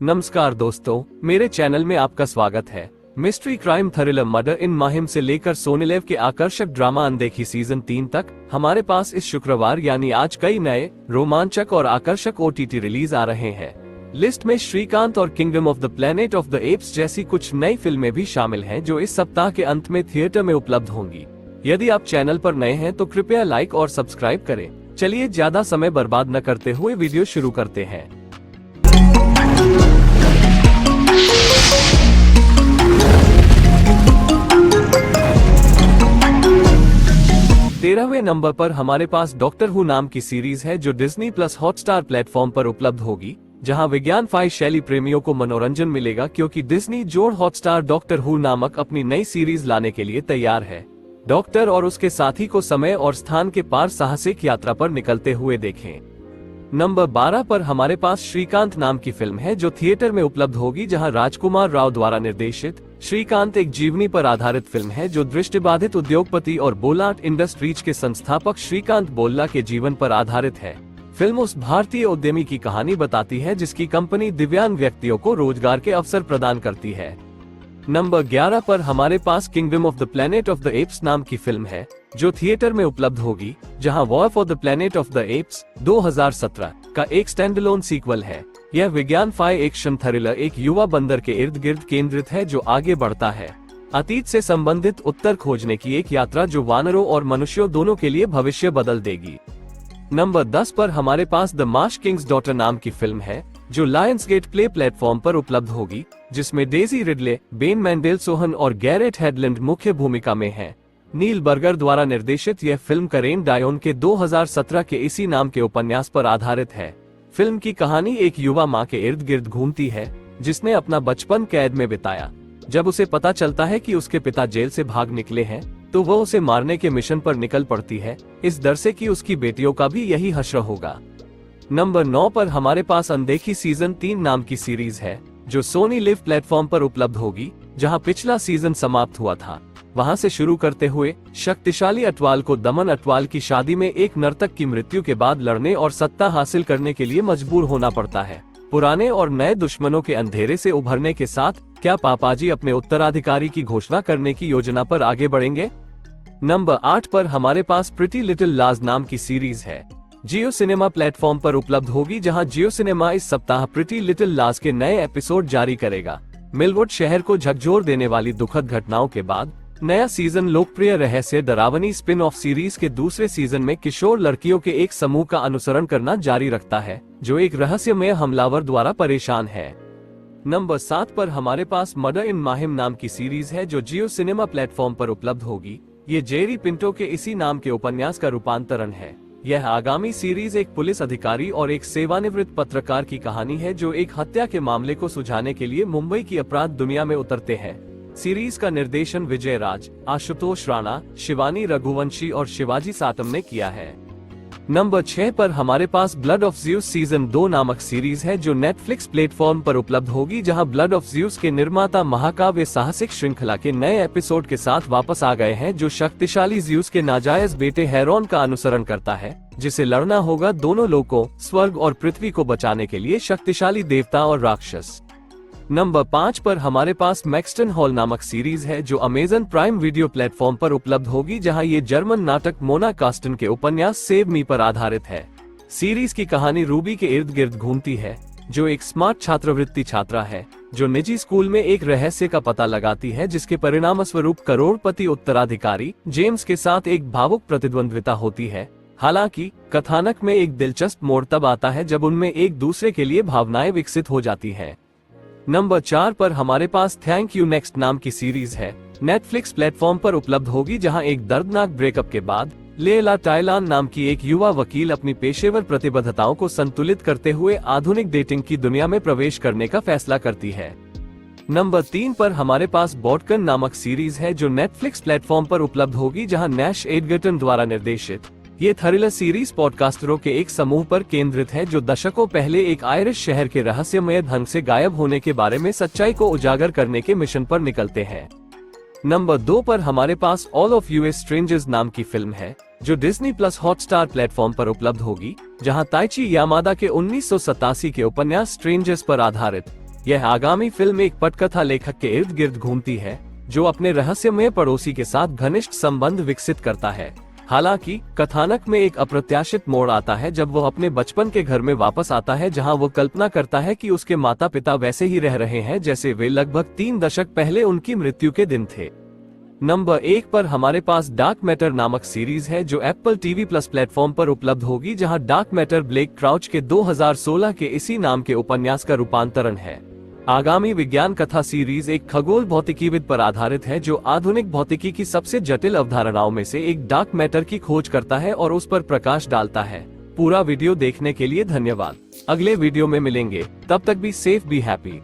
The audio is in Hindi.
नमस्कार दोस्तों, मेरे चैनल में आपका स्वागत है। मिस्ट्री क्राइम थ्रिलर मर्डर इन माहिम से लेकर सोनी लिव के आकर्षक ड्रामा अनदेखी सीजन 3 तक हमारे पास इस शुक्रवार यानी आज कई नए रोमांचक और आकर्षक OTT रिलीज आ रहे हैं। लिस्ट में श्रीकांत और kingdom of the planet of the apps जैसी कुछ नई फिल्में भी शामिल हैं जो इस सप्ताह के अंत में थिएटर में उपलब्ध होंगी। यदि आप चैनल पर नए हैं तो कृपया लाइक और सब्सक्राइब करें। चलिए ज्यादा समय बर्बाद न करते हुए वीडियो शुरू करते हैं। 13वें नंबर पर हमारे पास डॉक्टर हू नाम की सीरीज है जो डिज्नी प्लस हॉटस्टार प्लेटफॉर्म पर उपलब्ध होगी, जहां विज्ञान फाई शैली प्रेमियों को मनोरंजन मिलेगा क्योंकि डिज्नी जोड़ हॉटस्टार डॉक्टर हू नामक अपनी नई सीरीज लाने के लिए तैयार है। डॉक्टर और उसके साथी को समय और स्थान के पार साहसिक यात्रा पर निकलते हुए देखें। नंबर 12 पर हमारे पास श्रीकांत नाम की फिल्म है जो थिएटर में उपलब्ध होगी, जहां राजकुमार राव द्वारा निर्देशित श्रीकांत एक जीवनी पर आधारित फिल्म है जो दृष्टिबाधित उद्योगपति और बोलाट इंडस्ट्रीज के संस्थापक श्रीकांत बोल्ला के जीवन पर आधारित है। फिल्म उस भारतीय उद्यमी की कहानी बताती है जिसकी कंपनी दिव्यांग व्यक्तियों को रोजगार के अवसर प्रदान करती है। नंबर 11 पर हमारे पास kingdom of the planet of the apes नाम की फिल्म है जो थिएटर में उपलब्ध होगी, जहां war for the planet of the apps 2017 का एक स्टैंडअलोन सीक्वल है। यह विज्ञान फाई एक्शन थ्रिलर एक युवा बंदर के इर्द गिर्द केंद्रित है जो आगे बढ़ता है, अतीत से संबंधित उत्तर खोजने की एक यात्रा जो वानरों और मनुष्यों दोनों के लिए भविष्य बदल देगी। नंबर 10 पर हमारे पास द मार्श किंग्स डॉटर नाम की फिल्म है जो लायंसगेट प्ले प्लेटफॉर्म पर उपलब्ध होगी, जिसमें डेजी रिडले, बेन मेंडेलसोहन और गैरेट हेडलैंड मुख्य भूमिका में हैं। नील बर्गर द्वारा निर्देशित यह फिल्म करेन डायोन के 2017 के इसी नाम के उपन्यास पर आधारित है। फिल्म की कहानी एक युवा मां के इर्द गिर्द घूमती है जिसने अपना बचपन कैद में बिताया। जब उसे पता चलता है कि उसके पिता जेल से भाग निकले हैं तो वह उसे मारने के मिशन पर निकल पड़ती है, इस डर से कि उसकी बेटियों का भी यही हश्र होगा। नंबर 9 पर हमारे पास अनदेखी सीजन 3 नाम की सीरीज है जो सोनी लिव प्लेटफॉर्म पर उपलब्ध होगी, जहां पिछला सीजन समाप्त हुआ था। वहां से शुरू करते हुए शक्तिशाली अटवाल को दमन अटवाल की शादी में एक नर्तक की मृत्यु के बाद लड़ने और सत्ता हासिल करने के लिए मजबूर होना पड़ता है। पुराने और नए दुश्मनों के अंधेरे से उभरने के साथ क्या पापाजी अपने उत्तराधिकारी की घोषणा करने की योजना पर आगे बढ़ेंगे? नंबर 8 पर हमारे पास प्रिटी लिटिल लाज नाम की सीरीज है, जियो सिनेमा प्लेटफॉर्म पर उपलब्ध होगी, जहां जियो सिनेमा इस सप्ताह प्रिटी लिटिल लाज के नए एपिसोड जारी करेगा। मिलवुड शहर को झकझोर देने वाली दुखद घटनाओं के बाद नया सीजन लोकप्रिय रहस्य डरावनी स्पिन ऑफ सीरीज के दूसरे सीजन में किशोर लड़कियों के एक समूह का अनुसरण करना जारी रखता है जो एक रहस्यमय हमलावर द्वारा परेशान है। नंबर 7 पर हमारे पास मर्डर इन माहिम नाम की सीरीज है जो जियो सिनेमा प्लेटफॉर्म पर उपलब्ध होगी। ये जेरी पिंटो के इसी नाम के उपन्यास का रूपांतरण है। यह आगामी सीरीज एक पुलिस अधिकारी और एक सेवानिवृत्त पत्रकार की कहानी है जो एक हत्या के मामले को सुलझाने के लिए मुंबई की अपराध दुनिया में उतरते हैं। सीरीज का निर्देशन विजय राज, आशुतोष राणा, शिवानी रघुवंशी और शिवाजी सातम ने किया है। नंबर 6 पर हमारे पास ब्लड ऑफ ज़्यूस सीजन 2 नामक सीरीज है जो नेटफ्लिक्स प्लेटफॉर्म पर उपलब्ध होगी, जहां ब्लड ऑफ ज़्यूस के निर्माता महाकाव्य साहसिक श्रृंखला के नए एपिसोड के साथ वापस आ गए हैं जो शक्तिशाली ज़्यूस के नाजायज बेटे हेरोन का अनुसरण करता है, जिसे लड़ना होगा दोनों लोकों स्वर्ग और पृथ्वी को बचाने के लिए शक्तिशाली देवता और राक्षस। नंबर 5 पर हमारे पास मैक्सटन हॉल नामक सीरीज है जो अमेजन प्राइम वीडियो प्लेटफॉर्म पर उपलब्ध होगी, जहां ये जर्मन नाटक मोना कास्टन के उपन्यास सेव मी पर आधारित है। सीरीज की कहानी रूबी के इर्द गिर्द घूमती है जो एक स्मार्ट छात्रवृत्ति छात्रा है जो निजी स्कूल में एक रहस्य का पता लगाती है जिसके परिणामस्वरूप करोड़पति उत्तराधिकारी जेम्स के साथ एक भावुक प्रतिद्वंद्विता होती है। हालांकि कथानक में एक दिलचस्प मोड़ तब आता है जब उनमें एक दूसरे के लिए भावनाएं विकसित हो जाती हैं। नंबर 4 पर हमारे पास थैंक यू नेक्स्ट नाम की सीरीज है, नेटफ्लिक्स प्लेटफॉर्म पर उपलब्ध होगी, जहां एक दर्दनाक ब्रेकअप के बाद लेला टाइलान नाम की एक युवा वकील अपनी पेशेवर प्रतिबद्धताओं को संतुलित करते हुए आधुनिक डेटिंग की दुनिया में प्रवेश करने का फैसला करती है। नंबर 3 पर हमारे पास बॉटकन नामक सीरीज है जो नेटफ्लिक्स प्लेटफॉर्म पर उपलब्ध होगी, जहां नैश एडगर्टन द्वारा निर्देशित ये थ्रिलर सीरीज पॉडकास्टरों के एक समूह पर केंद्रित है जो दशकों पहले एक आयरिश शहर के रहस्यमय ढंग से गायब होने के बारे में सच्चाई को उजागर करने के मिशन पर निकलते हैं। नंबर 2 पर हमारे पास ऑल ऑफ यू स्ट्रेंजर्स नाम की फिल्म है जो डिज्नी प्लस हॉटस्टार प्लेटफॉर्म पर उपलब्ध होगी, जहां ताइची यामादा के 1987 के उपन्यास स्ट्रेंजर्स पर आधारित यह आगामी फिल्म एक पटकथा लेखक के इर्द गिर्द घूमती है, जो अपने रहस्यमय पड़ोसी के साथ घनिष्ठ संबंध विकसित करता है। हालांकि कथानक में एक अप्रत्याशित मोड़ आता है जब वह अपने बचपन के घर में वापस आता है, जहां वो कल्पना करता है कि उसके माता पिता वैसे ही रह रहे हैं जैसे वे लगभग 3 दशक पहले उनकी मृत्यु के दिन थे। नंबर 1 पर हमारे पास डार्क मैटर नामक सीरीज है, जो एप्पल टीवी प्लस प्लेटफॉर्म पर उपलब्ध होगी, जहां डार्क मैटर ब्लेक क्राउच के 2016 के इसी नाम के उपन्यास का रूपांतरण है। आगामी विज्ञान कथा सीरीज एक खगोल भौतिकीविद पर आधारित है, जो आधुनिक भौतिकी की सबसे जटिल अवधारणाओं में से एक डार्क मैटर की खोज करता है और उस पर प्रकाश डालता है। पूरा वीडियो देखने के लिए धन्यवाद। अगले वीडियो में मिलेंगे, तब तक बी सेफ, बी हैप्पी।